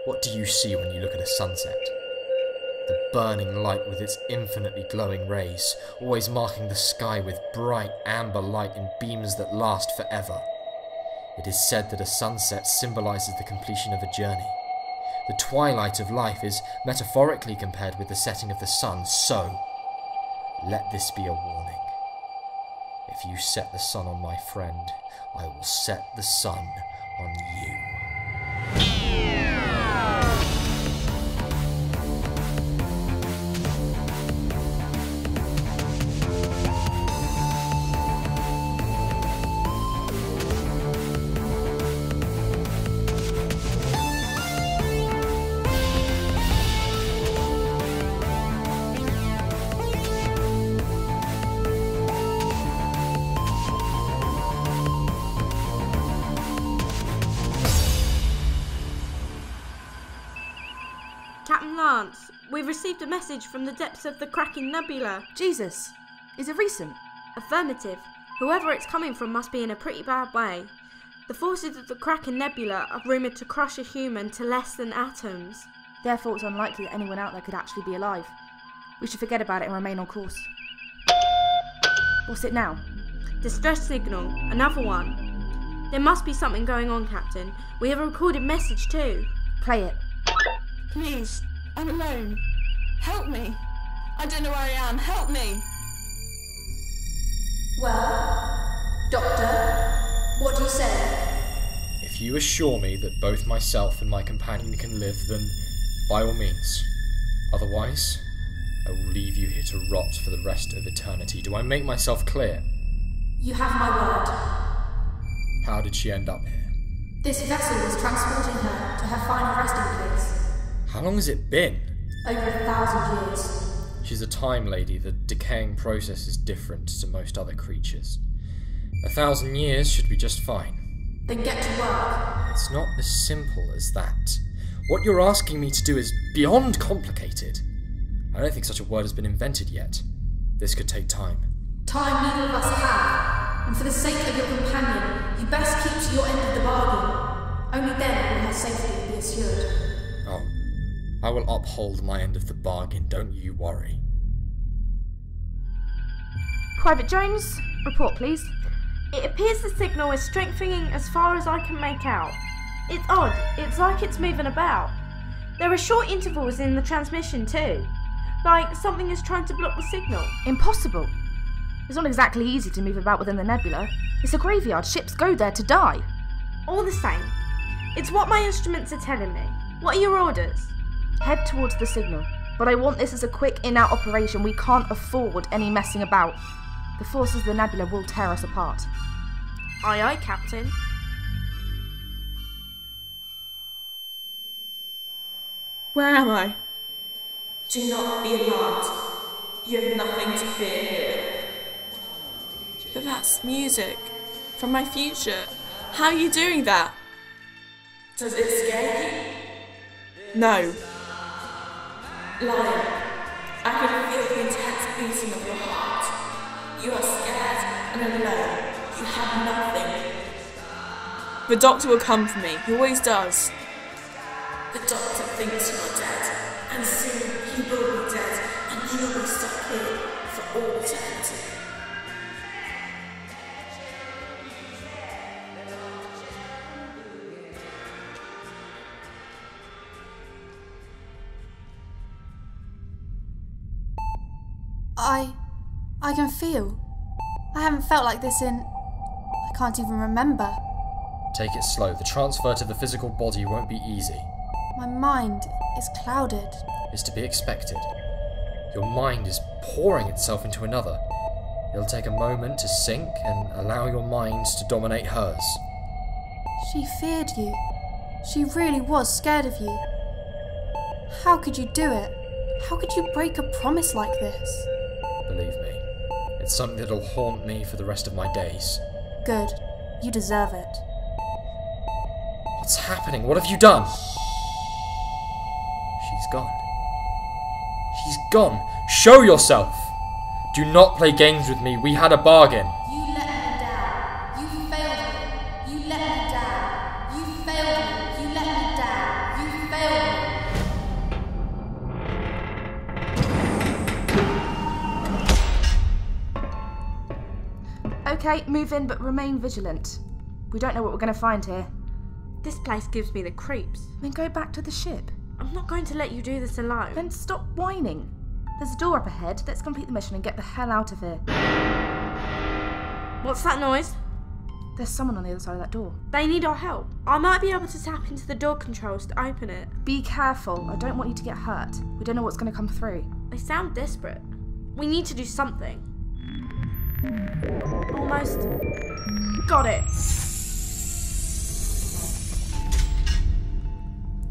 What do you see when you look at a sunset? The burning light with its infinitely glowing rays, always marking the sky with bright amber light in beams that last forever. It is said that a sunset symbolises the completion of a journey. The twilight of life is metaphorically compared with the setting of the sun, so let this be a warning. If you set the sun on my friend, I will set the sun on you. Captain Lance, we've received a message from the depths of the Kraken Nebula. Jesus, is it recent? Affirmative. Whoever it's coming from must be in a pretty bad way. The forces of the Kraken Nebula are rumoured to crush a human to less than atoms. Therefore, it's unlikely that anyone out there could actually be alive. We should forget about it and remain on course. What's it now? Distress signal. Another one. There must be something going on, Captain. We have a recorded message too. Play it. Please, I'm alone. Help me. I don't know where I am. Help me. Well, Doctor, what do you say? If you assure me that both myself and my companion can live, then by all means. Otherwise, I will leave you here to rot for the rest of eternity. Do I make myself clear? You have my word. How did she end up here? This vessel was transporting her to her final resting place. How long has it been? Over 1,000 years. She's a time lady. The decaying process is different to most other creatures. 1,000 years should be just fine. Then get to work. It's not as simple as that. What you're asking me to do is beyond complicated. I don't think such a word has been invented yet. This could take time. Time neither of us have. And for the sake of your companion, you best keep to your end of the bargain. Only then will her safety be assured. Oh, I will uphold my end of the bargain, don't you worry. Private Jones, report please. It appears the signal is strengthening as far as I can make out. It's odd. It's like it's moving about. There are short intervals in the transmission too. Like something is trying to block the signal. Impossible. It's not exactly easy to move about within the nebula. It's a graveyard. Ships go there to die. All the same, it's what my instruments are telling me. What are your orders? Head towards the signal. But I want this as a quick in-out operation. We can't afford any messing about. The forces of the nebula will tear us apart. Aye aye, Captain. Where am I? Do not be alarmed. You have nothing to fear here. But that's music. From my future. How are you doing that? Does it scare No. you? Liar. I can feel the intense beating of your heart. You are scared and alone. You have nothing. The doctor will come for me. He always does. The doctor thinks you are dead, and soon he will be dead, and you will be stuck here for all eternity. I can feel. I haven't felt like this in... I can't even remember. Take it slow. The transfer to the physical body won't be easy. My mind is clouded. It's to be expected. Your mind is pouring itself into another. It'll take a moment to sink and allow your mind to dominate hers. She feared you. She really was scared of you. How could you do it? How could you break a promise like this? Believe me, it's something that'll haunt me for the rest of my days. Good. You deserve it. What's happening? What have you done? She's gone. She's gone. Show yourself! Do not play games with me. We had a bargain. You let me down. You failed me. You let me down. You failed me. You let me down. You failed Okay, move in, but remain vigilant. We don't know what we're going to find here. This place gives me the creeps. Then go back to the ship. I'm not going to let you do this alone. Then stop whining. There's a door up ahead. Let's complete the mission and get the hell out of here. What's that noise? There's someone on the other side of that door. They need our help. I might be able to tap into the door controls to open it. Be careful. I don't want you to get hurt. We don't know what's going to come through. They sound desperate. We need to do something. Almost. Got it.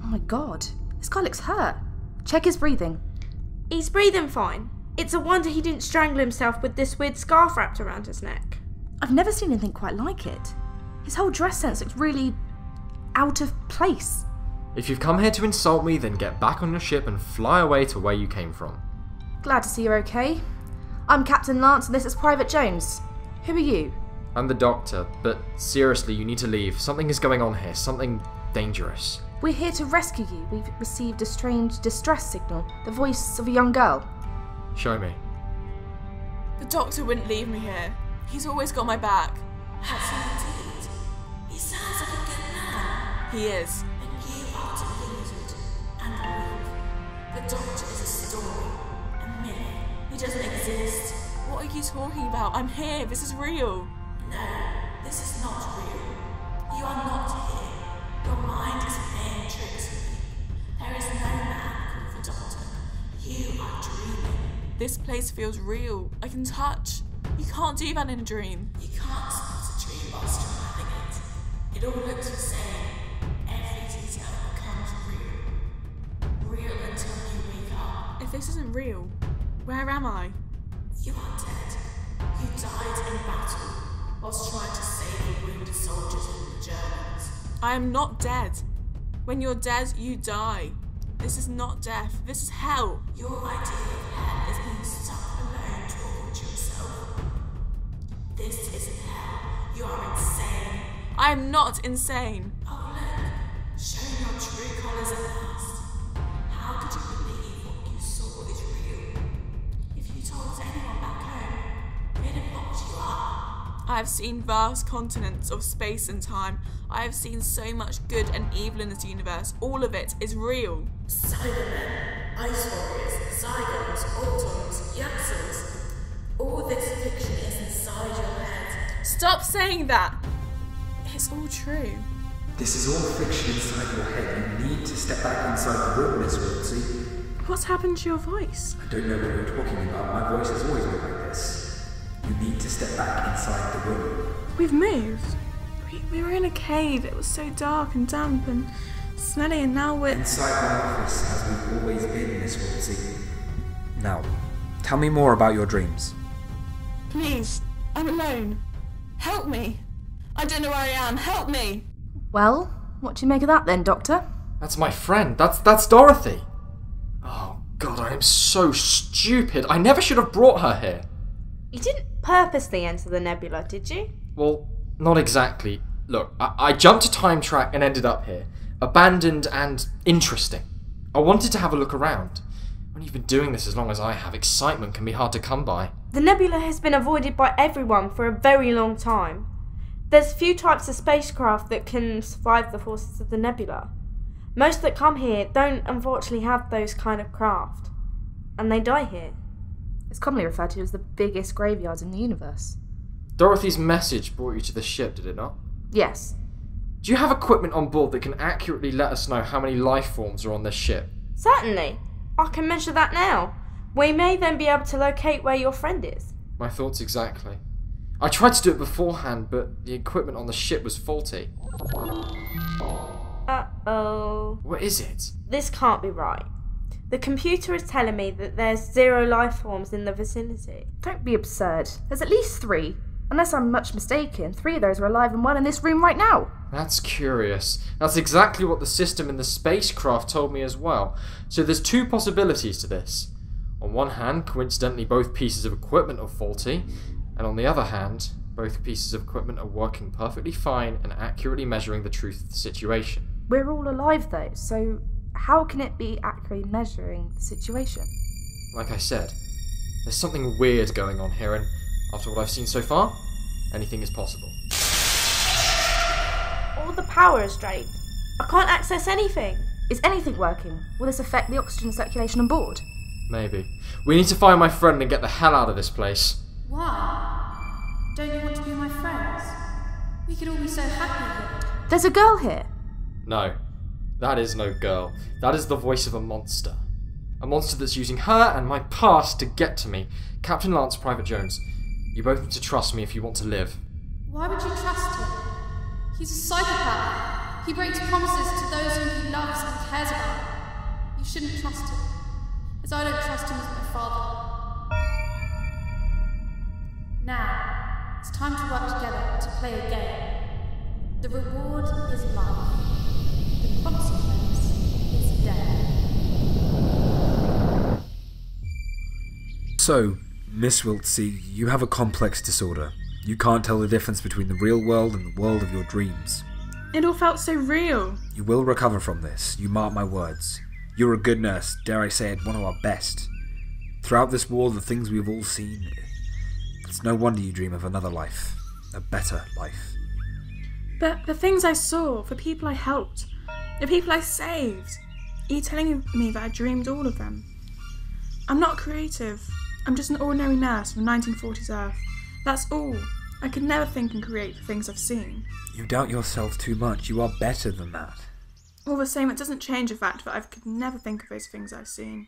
Oh my god. This guy looks hurt. Check his breathing. He's breathing fine. It's a wonder he didn't strangle himself with this weird scarf wrapped around his neck. I've never seen anything quite like it. His whole dress sense looks really out of place. If you've come here to insult me, then get back on your ship and fly away to where you came from. Glad to see you're okay. I'm Captain Lance and this is Private Jones. Who are you? I'm the doctor, but seriously, you need to leave. Something is going on here, something dangerous. We're here to rescue you. We've received a strange distress signal, the voice of a young girl. Show me. The doctor wouldn't leave me here. He's always got my back. Has he indeed? He sounds like a good man. He is. And you are deluded and weak. The doctor is a story, a myth. He doesn't exist. What are you talking about? I'm here. This is real. No, this is not real. You are not here. Your mind is playing tricks with you. There is no man called the doctor. You are dreaming. This place feels real. I can touch. You can't do that in a dream. You can't spot a dream whilst you're having it. It all looks the same. Every detail becomes real. Real until you wake up. If this isn't real, where am I? You are dead. You died in battle whilst trying to save the wounded soldiers and the Germans. I am not dead. When you're dead, you die. This is not death. This is hell. Your idea of hell is being stuck alone talking to yourself. This isn't hell. You are insane. I am not insane. Oh look, showing your true colours at last. How could you believe what you saw is real? If you told anyone back home, they'd have locked you up. I have seen vast continents of space and time. I have seen so much good and evil in this universe. All of it is real. Cybermen, Ice Warriors, Zygons, Autons, Yaxels. All this fiction is inside your head. Stop saying that. It's all true. This is all fiction inside your head. You need to step back inside the room, Miss Wiltsey. What's happened to your voice? I don't know what you're talking about. My voice has always been like this. You need to step back inside the room. We've moved. We were in a cave. It was so dark and damp and smelly, and now we're... Inside my office, as we've always been, Miss Wiltsey. Now, tell me more about your dreams. Please, I'm alone. Help me. I don't know where I am. Help me. Well, what do you make of that then, Doctor? That's my friend. That's Dorothy. Oh god, I am so stupid. I never should have brought her here. You didn't purposely enter the nebula, did you? Well, not exactly. Look, I jumped a time track and ended up here. Abandoned and interesting. I wanted to have a look around. When you've been doing this as long as I have, excitement can be hard to come by. The nebula has been avoided by everyone for a very long time. There's few types of spacecraft that can survive the forces of the nebula. Most that come here don't unfortunately have those kind of craft. And they die here. It's commonly referred to as the biggest graveyard in the universe. Dorothy's message brought you to the ship, did it not? Yes. Do you have equipment on board that can accurately let us know how many life forms are on this ship? Certainly. I can measure that now. We may then be able to locate where your friend is. My thoughts exactly. I tried to do it beforehand, but the equipment on the ship was faulty. Uh-oh. What is it? This can't be right. The computer is telling me that there's 0 life forms in the vicinity. Don't be absurd. There's at least 3. Unless I'm much mistaken, 3 of those are alive and 1 in this room right now. That's curious. That's exactly what the system in the spacecraft told me as well. So there's 2 possibilities to this. On one hand, coincidentally both pieces of equipment are faulty, and on the other hand, both pieces of equipment are working perfectly fine and accurately measuring the truth of the situation. We're all alive though, so how can it be accurately measuring the situation? Like I said, there's something weird going on here, and after what I've seen so far, anything is possible. All the power is drained. I can't access anything. Is anything working? Will this affect the oxygen circulation on board? Maybe. We need to find my friend and get the hell out of this place. Why? Don't you want to be my friends? We could all be so happy here. There's a girl here. No, that is no girl. That is the voice of a monster. A monster that's using her and my past to get to me. Captain Lance, Private Jones, you both need to trust me if you want to live. Why would you trust him? He's a psychopath. He breaks promises to those whom he loves and cares about. You shouldn't trust him, as I don't trust him as my father. Now, it's time to work together to play a game. The reward is life. The consequence is death. So, Miss Wiltsey, you have a complex disorder. You can't tell the difference between the real world and the world of your dreams. It all felt so real. You will recover from this, you mark my words. You're a good nurse, dare I say it, one of our best. Throughout this war, the things we've all seen, it's no wonder you dream of another life. A better life. But the things I saw, the people I helped, the people I saved, are you telling me that I dreamed all of them? I'm not creative. I'm just an ordinary nurse from 1940s Earth. That's all. I could never think and create the things I've seen. You doubt yourself too much. You are better than that. All the same, it doesn't change the fact that I could never think of those things I've seen.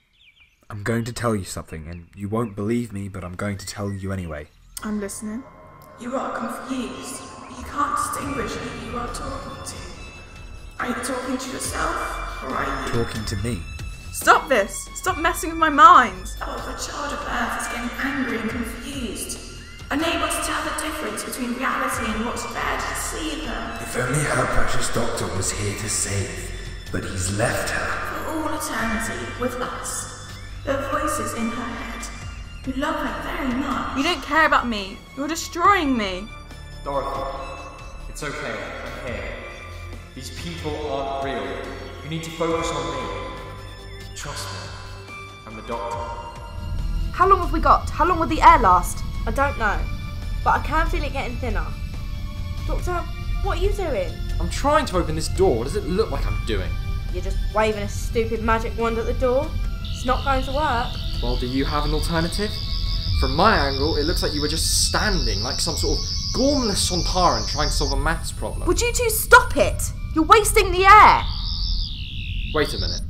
I'm going to tell you something, and you won't believe me, but I'm going to tell you anyway. I'm listening. You are confused. You can't distinguish who you are talking to. Are you talking to yourself, or are you... Talking to me. Stop this! Stop messing with my mind! Oh, the child of Earth is getting angry and confused. Unable to tell the difference between reality and what's there to deceive her. If only her precious doctor was here to save, but he's left her. For all eternity, with us. The voices in her head. You love her very much. You don't care about me. You're destroying me. Dorothy, it's okay. I'm here. These people aren't real. You need to focus on me. Trust me. I'm the doctor. How long have we got? How long will the air last? I don't know, but I can feel it getting thinner. Doctor, what are you doing? I'm trying to open this door. What does it look like I'm doing? You're just waving a stupid magic wand at the door. It's not going to work. Well, do you have an alternative? From my angle, it looks like you were just standing like some sort of gormless Sontaran trying to solve a maths problem. Would you two stop it? You're wasting the air. Wait a minute.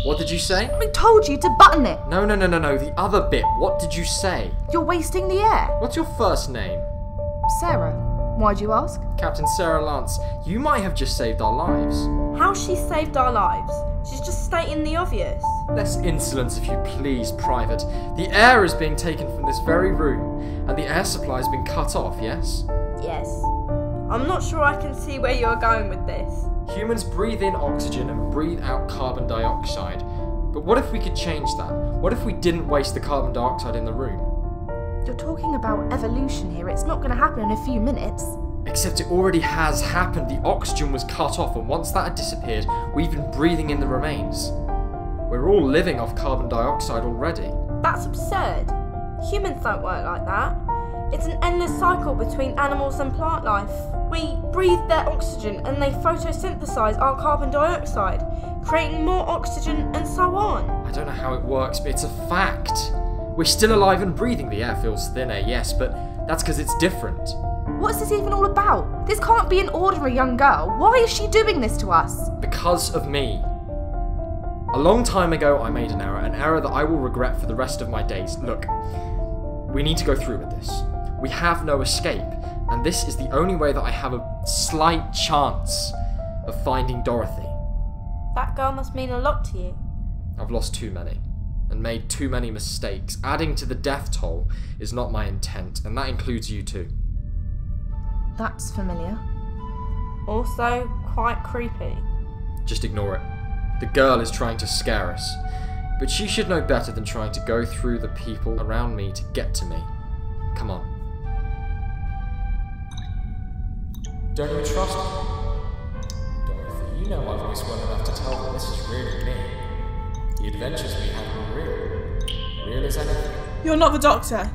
What did you say? I told you to button it. No, the other bit. What did you say? You're wasting the air. What's your first name? Sarah. Why'd you ask? Captain Sarah Lance. You might have just saved our lives. How she saved our lives? She's just stating the obvious. Less insolence, if you please, Private. The air is being taken from this very room, and the air supply has been cut off, yes? Yes. I'm not sure I can see where you're going with this. Humans breathe in oxygen and breathe out carbon dioxide. But what if we could change that? What if we didn't waste the carbon dioxide in the room? You're talking about evolution here. It's not going to happen in a few minutes. Except it already has happened. The oxygen was cut off, and once that had disappeared, we've been breathing in the remains. We're all living off carbon dioxide already. That's absurd. Humans don't work like that. It's an endless cycle between animals and plant life. We breathe their oxygen and they photosynthesize our carbon dioxide, creating more oxygen and so on. I don't know how it works, but it's a fact. We're still alive and breathing. The air feels thinner, yes, but that's because it's different. What is this even all about? This can't be an ordinary young girl. Why is she doing this to us? Because of me. A long time ago, I made an error that I will regret for the rest of my days. Look, we need to go through with this. We have no escape, and this is the only way that I have a slight chance of finding Dorothy. That girl must mean a lot to you. I've lost too many, and made too many mistakes. Adding to the death toll is not my intent, and that includes you too. That's familiar. Also, quite creepy. Just ignore it. The girl is trying to scare us, but she should know better than trying to go through the people around me to get to me. Come on. Don't you trust me? Dorothy, you know my voice well enough to tell that this is really me. The adventures we had were real. Real as anything. You're not the doctor.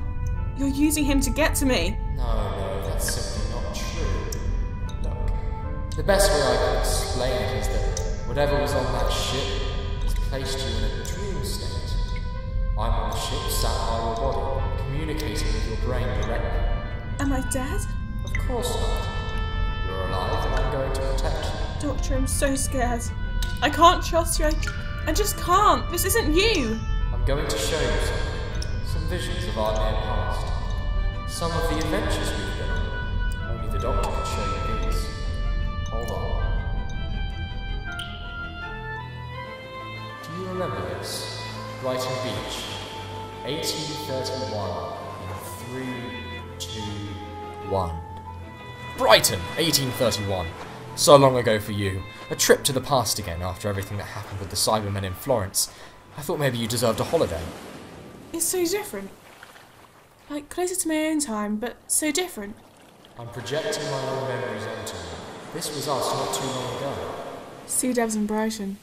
You're using him to get to me. No, it's simply not true. Look, the best way I can explain it is that whatever was on that ship has placed you in a dream state. I'm on the ship, sat by your body, communicating with your brain directly. Am I dead? Of course not. You're alive and I'm going to protect you. Doctor, I'm so scared. I can't trust you. I just can't. This isn't you. I'm going to show you some visions of our near past. Some of the adventures we've been on. Only the Doctor can show you these. Hold on. Do you remember this? Brighton Beach, 1831, in 3, 2, 1. Brighton, 1831. So long ago for you. A trip to the past again after everything that happened with the Cybermen in Florence. I thought maybe you deserved a holiday. It's so different. Like, closer to my own time, but so different. I'm projecting my own memories onto you. This was us not too long ago. Sea devs in Brighton.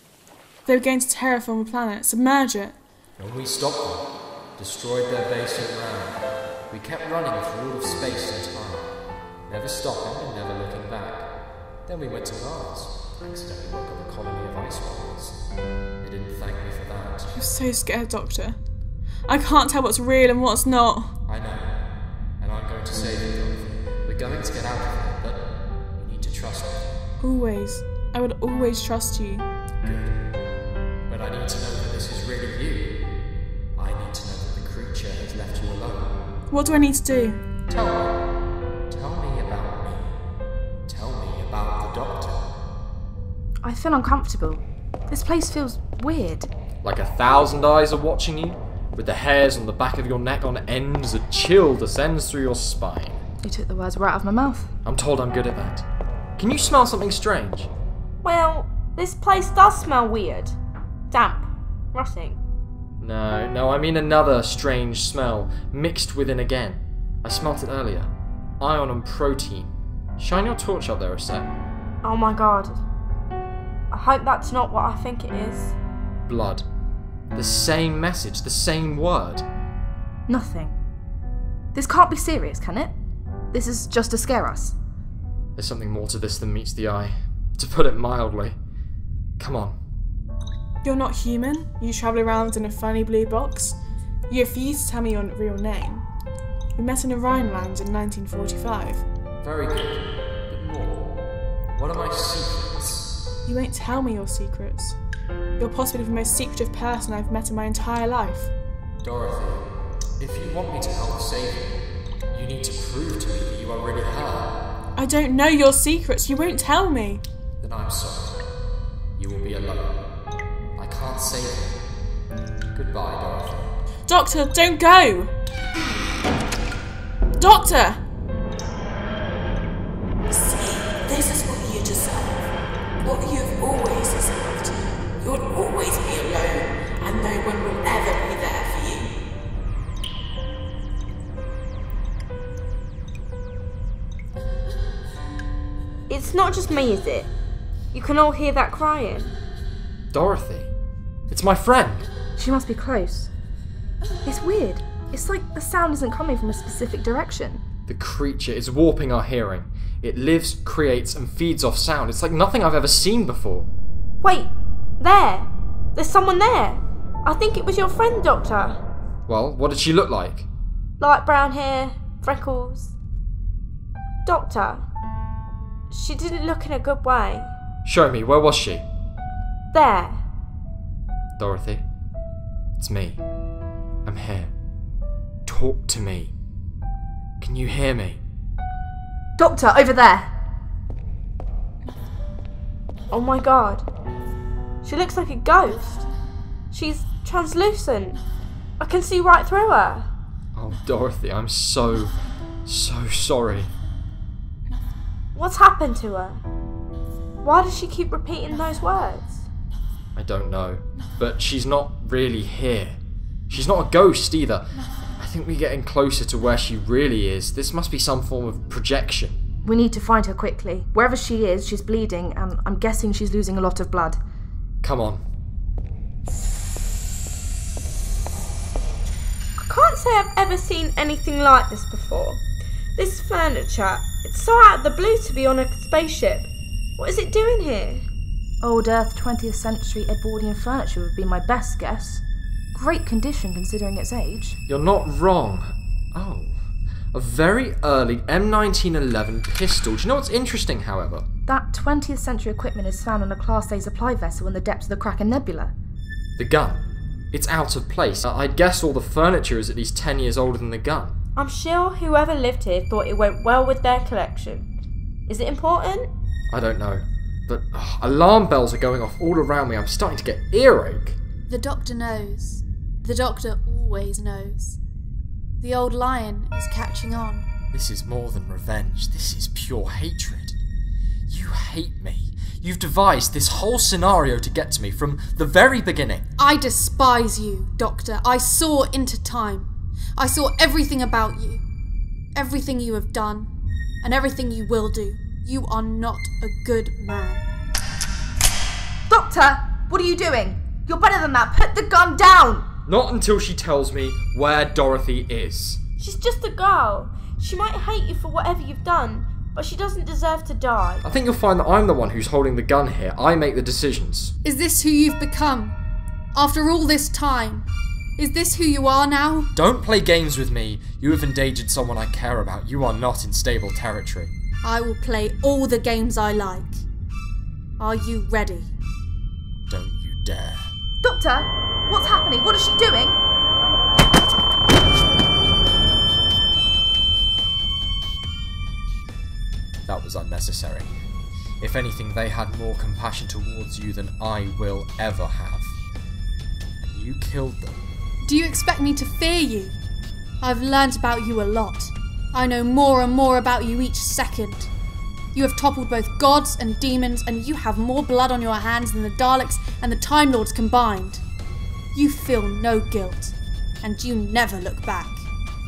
They were going to terraform the planet, submerge it. And we stopped them, destroyed their base and ran. We kept running through all of space and time, never stopping and never looking back. Then we went to Mars, accidentally woke up a colony of ice walkers. They didn't thank me for that. I'm so scared, Doctor. I can't tell what's real and what's not. I know, and I'm going to save you, Dorothy. We're going to get out of here, but you need to trust me. Always. I would always trust you. Good. But I need to know that this is really you. I need to know that the creature has left you alone. What do I need to do? Tell me. Tell me about me. Tell me about the Doctor. I feel uncomfortable. This place feels weird. Like 1,000 eyes are watching you, with the hairs on the back of your neck on end as a chill descends through your spine. You took the words right out of my mouth. I'm told I'm good at that. Can you smell something strange? Well, this place does smell weird. Damp. Rotting. No, I mean another strange smell, mixed within again. I smelt it earlier. Iron and protein. Shine your torch up there a sec. Oh my god. I hope that's not what I think it is. Blood. The same message, the same word. Nothing. This can't be serious, can it? This is just to scare us. There's something more to this than meets the eye. To put it mildly. Come on. You're not human. You travel around in a funny blue box. You refuse to tell me your real name. We met in a Rhineland in 1945. Very good. But more. What are my secrets? You won't tell me your secrets. You're possibly the most secretive person I've met in my entire life. Dorothy, if you want me to help save you, you need to prove to me that you are really her. I don't know your secrets. You won't tell me. Then I'm sorry. You will be alone. I can't save you. Goodbye, Dorothy. Doctor, don't go! Doctor! See, this is what you deserve. What you've always deserved. You'll always be alone, and no one will ever be there for you. It's not just me, is it? You can all hear that crying. Dorothy, it's my friend. She must be close. It's weird. It's like the sound isn't coming from a specific direction. The creature is warping our hearing. It lives, creates, and feeds off sound. It's like nothing I've ever seen before. Wait, there! There's someone there! I think it was your friend, Doctor. Well, what did she look like? Light brown hair, freckles. Doctor, she didn't look in a good way. Show me, where was she? There. Dorothy, it's me. I'm here. Talk to me. Can you hear me? Doctor, over there! Oh my god. She looks like a ghost. She's translucent. I can see right through her. Oh, Dorothy, I'm so sorry. What's happened to her? Why does she keep repeating those words? I don't know, but she's not really here. She's not a ghost either. I think we're getting closer to where she really is. This must be some form of projection. We need to find her quickly. Wherever she is, she's bleeding, and I'm guessing she's losing a lot of blood. Come on. I can't say I've ever seen anything like this before. This furniture, it's so out of the blue to be on a spaceship. What is it doing here? Old Earth 20th century Edwardian furniture would be my best guess. Great condition considering its age. You're not wrong. Oh, a very early M1911 pistol. Do you know what's interesting, however? That 20th century equipment is found on a Class A supply vessel in the depths of the Kraken Nebula. The gun. It's out of place. I'd guess all the furniture is at least 10 years older than the gun. I'm sure whoever lived here thought it went well with their collection. Is it important? I don't know. But alarm bells are going off all around me. I'm starting to get earache. The doctor knows. The doctor always knows. The old lion is catching on. This is more than revenge. This is pure hatred. You hate me. You've devised this whole scenario to get to me from the very beginning. I despise you, Doctor. I saw into time. I saw everything about you. Everything you have done. And everything you will do. You are not a good man. Doctor, what are you doing? You're better than that. Put the gun down! Not until she tells me where Dorothy is. She's just a girl. She might hate you for whatever you've done, but she doesn't deserve to die. I think you'll find that I'm the one who's holding the gun here. I make the decisions. Is this who you've become? After all this time? Is this who you are now? Don't play games with me. You have endangered someone I care about. You are not in stable territory. I will play all the games I like. Are you ready? Don't you dare. Doctor, what's happening? What is she doing? That was unnecessary. If anything, they had more compassion towards you than I will ever have. And you killed them. Do you expect me to fear you? I've learnt about you a lot. I know more and more about you each second. You have toppled both gods and demons, and you have more blood on your hands than the Daleks and the Time Lords combined. You feel no guilt, and you never look back.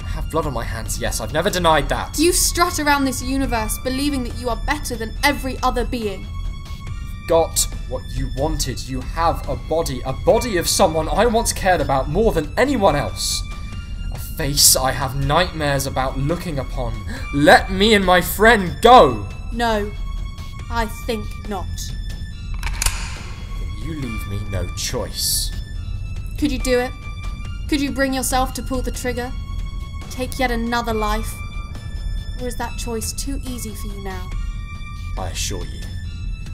I have blood on my hands, yes, I've never denied that. You strut around this universe believing that you are better than every other being. Got what you wanted. You have a body of someone I once cared about more than anyone else. A face I have nightmares about looking upon. Let me and my friend go. No, I think not. Then you leave me no choice. Could you do it? Could you bring yourself to pull the trigger? Take yet another life? Or is that choice too easy for you now? I assure you,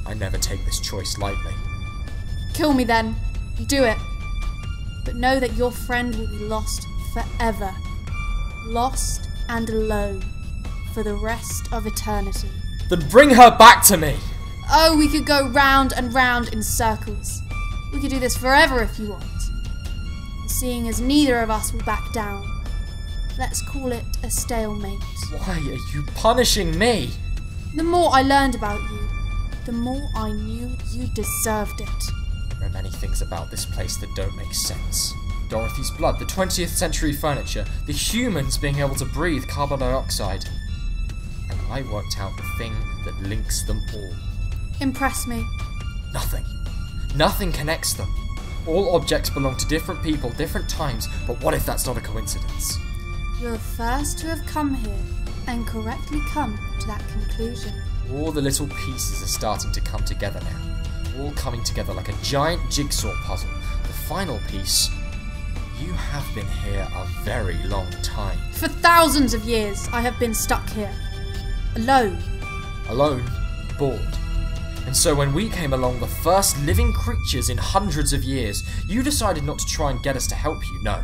I never take this choice lightly. Kill me then. Do it. But know that your friend will be lost forever. Lost and alone for the rest of eternity. Then bring her back to me! Oh, we could go round and round in circles. We could do this forever if you want. Seeing as neither of us will back down, let's call it a stalemate. Why are you punishing me? The more I learned about you, the more I knew you deserved it. There are many things about this place that don't make sense. Dorothy's blood, the 20th century furniture, the humans being able to breathe carbon dioxide. And I worked out the thing that links them all. Impress me. Nothing. Nothing connects them. All objects belong to different people, different times, but what if that's not a coincidence? You're the first to have come here and correctly come to that conclusion. All the little pieces are starting to come together now. All coming together like a giant jigsaw puzzle. The final piece, you have been here a very long time. For thousands of years, I have been stuck here. Alone. Alone, bored. And so when we came along, the first living creatures in hundreds of years, you decided not to try and get us to help you, no.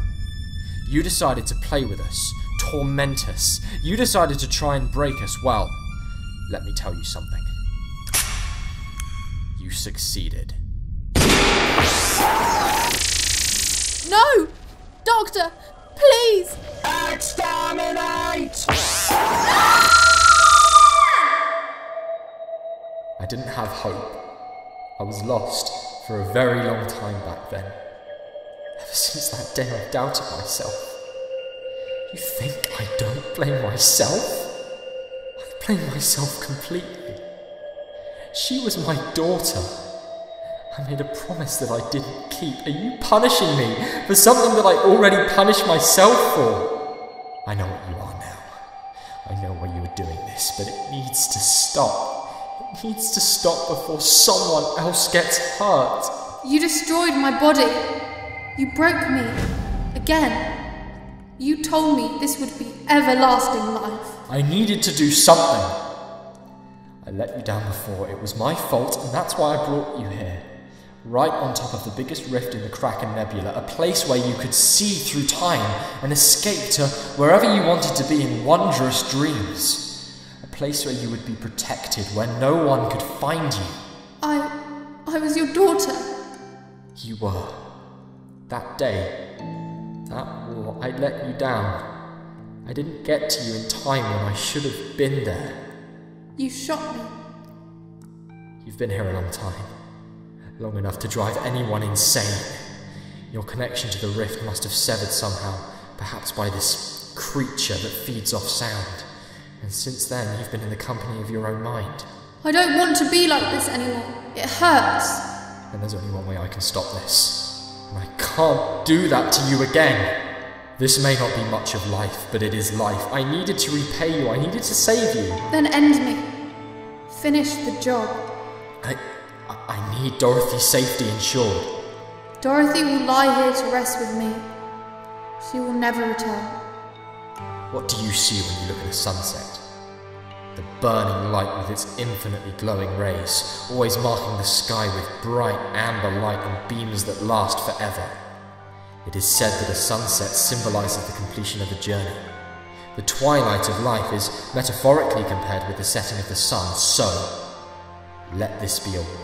You decided to play with us, torment us. You decided to try and break us. Well, let me tell you something. You succeeded. No! Doctor, please! Exterminate! I didn't have hope. I was lost for a very long time back then. Ever since that day I've doubted myself. You think I don't blame myself? I blame myself completely. She was my daughter. I made a promise that I didn't keep. Are you punishing me for something that I already punished myself for? I know what you are now. I know where this, but it needs to stop. It needs to stop before someone else gets hurt. You destroyed my body. You broke me. Again. You told me this would be everlasting life. I needed to do something. I let you down before. It was my fault, and that's why I brought you here. Right on top of the biggest rift in the Kraken Nebula, a place where you could see through time and escape to wherever you wanted to be in wondrous dreams. A place where you would be protected, where no one could find you. I was your daughter. You were. That day, that war, I let you down. I didn't get to you in time when I should have been there. You shot me. You've been here a long time. Long enough to drive anyone insane. Your connection to the rift must have severed somehow, perhaps by this creature that feeds off sound. And since then, you've been in the company of your own mind. I don't want to be like this anymore. It hurts. And there's only one way I can stop this. And I can't do that to you again. This may not be much of life, but it is life. I needed to repay you. I needed to save you. Then end me. Finish the job. I need Dorothy's safety ensured. Dorothy will lie here to rest with me. She will never return. What do you see when you look at a sunset? The burning light with its infinitely glowing rays, always marking the sky with bright amber light and beams that last forever. It is said that a sunset symbolises the completion of a journey. The twilight of life is metaphorically compared with the setting of the sun, so let this be a warning.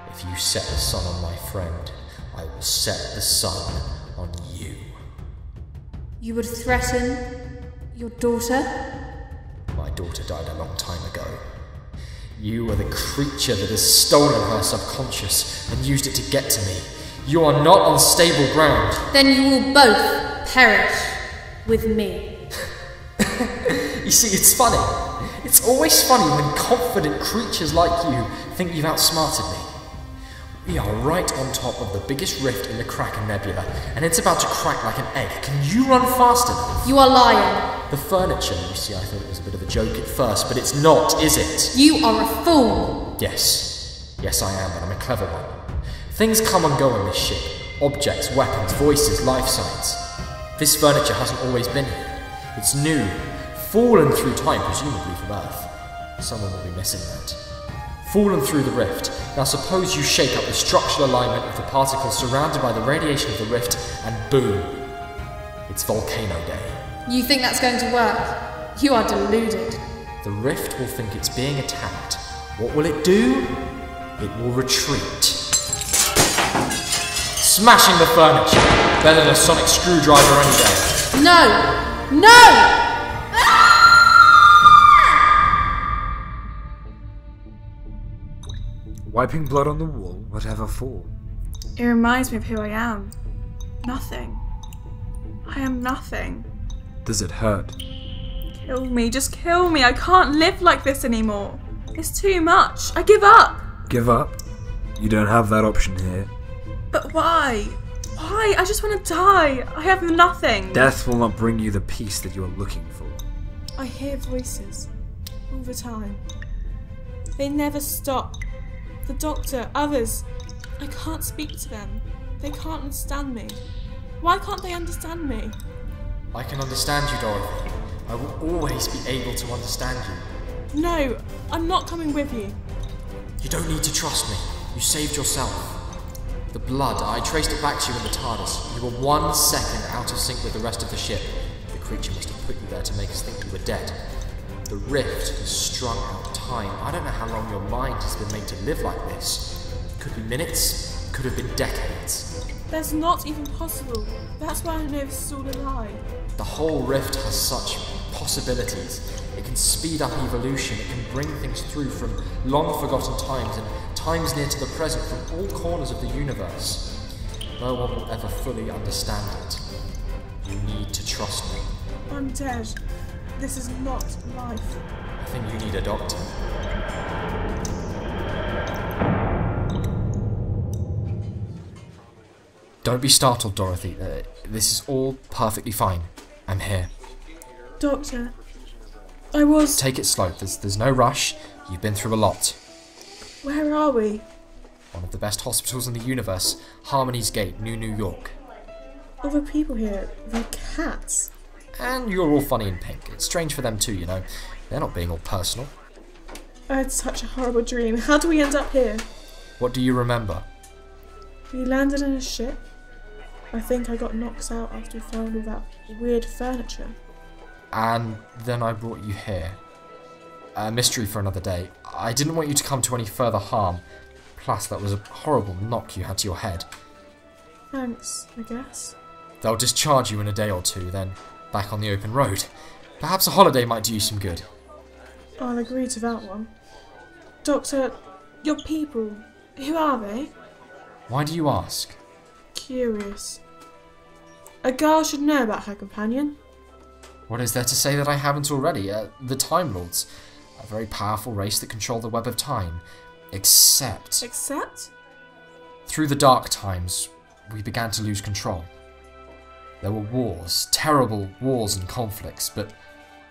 If you set the sun on my friend, I will set the sun on you. You would threaten your daughter? My daughter died a long time ago. You are the creature that has stolen her subconscious and used it to get to me. You are not on stable ground. Then you will both perish with me. You see, it's funny. It's always funny when confident creatures like you think you've outsmarted me. We are right on top of the biggest rift in the Kraken Nebula, and it's about to crack like an egg. Can you run fast enough? You are lying. The furniture, you see, I thought it was a bit of a joke at first, but it's not, is it? You are a fool. Yes. Yes, I am, but I'm a clever one. Things come and go on this ship. Objects, weapons, voices, life signs. This furniture hasn't always been here. It's new, fallen through time, presumably from Earth. Someone will be missing that. Fallen through the rift. Now suppose you shake up the structural alignment of the particles surrounded by the radiation of the rift, and boom. It's Volcano Day. You think that's going to work? You are deluded. The rift will think it's being attacked. What will it do? It will retreat. Smashing the furniture. Better than a sonic screwdriver any day. No! No! Wiping blood on the wall, whatever for? It reminds me of who I am. Nothing. I am nothing. Does it hurt? Kill me, just kill me. I can't live like this anymore. It's too much. I give up. Give up? You don't have that option here. But why? Why? I just want to die. I have nothing. Death will not bring you the peace that you are looking for. I hear voices all the time. They never stop. The doctor, others. I can't speak to them. They can't understand me. Why can't they understand me? I can understand you, Dorothy. I will always be able to understand you. No, I'm not coming with you. You don't need to trust me. You saved yourself. The blood, I traced it back to you in the TARDIS. You were 1 second out of sync with the rest of the ship. The creature must have put you there to make us think you were dead. The rift has strung out time. I don't know how long your mind has been made to live like this. Could be minutes, could have been decades. That's not even possible. That's why I know this is all a lie. The whole rift has such possibilities. It can speed up evolution, it can bring things through from long forgotten times and times near to the present from all corners of the universe. No one will ever fully understand it. You need to trust me. I'm dead. This is not life. I think you need a doctor. Don't be startled, Dorothy. This is all perfectly fine. I'm here. Doctor, I was... Take it slow. There's no rush. You've been through a lot. Where are we? One of the best hospitals in the universe. Harmony's Gate, New York. All the people here, they're cats. And you're all funny and pink. It's strange for them too, you know. They're not being all personal. I had such a horrible dream. How do we end up here? What do you remember? We landed in a ship. I think I got knocked out after we found all that weird furniture. And then I brought you here. A mystery for another day. I didn't want you to come to any further harm. Plus, that was a horrible knock you had to your head. Thanks, I guess. They'll discharge you in a day or two, then back on the open road. Perhaps a holiday might do you some good. I'll agree to that one. Doctor, your people, who are they? Why do you ask? Curious. A girl should know about her companion. What is there to say that I haven't already? The Time Lords. A very powerful race that control the web of time. Except... Except? Through the dark times, we began to lose control. There were wars, terrible wars and conflicts, but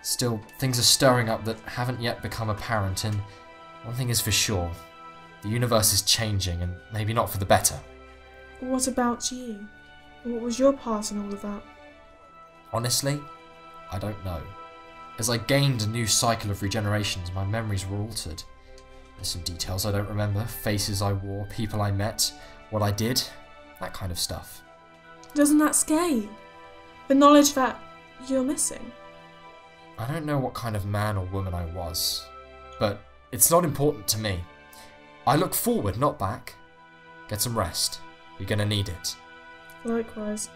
still things are stirring up that haven't yet become apparent, and one thing is for sure. The universe is changing, and maybe not for the better. What about you? What was your part in all of that? Honestly, I don't know. As I gained a new cycle of regenerations, my memories were altered. There's some details I don't remember, faces I wore, people I met, what I did, that kind of stuff. Doesn't that scare you? The knowledge that you're missing? I don't know what kind of man or woman I was, but it's not important to me. I look forward, not back. Get some rest. You're gonna need it. Likewise.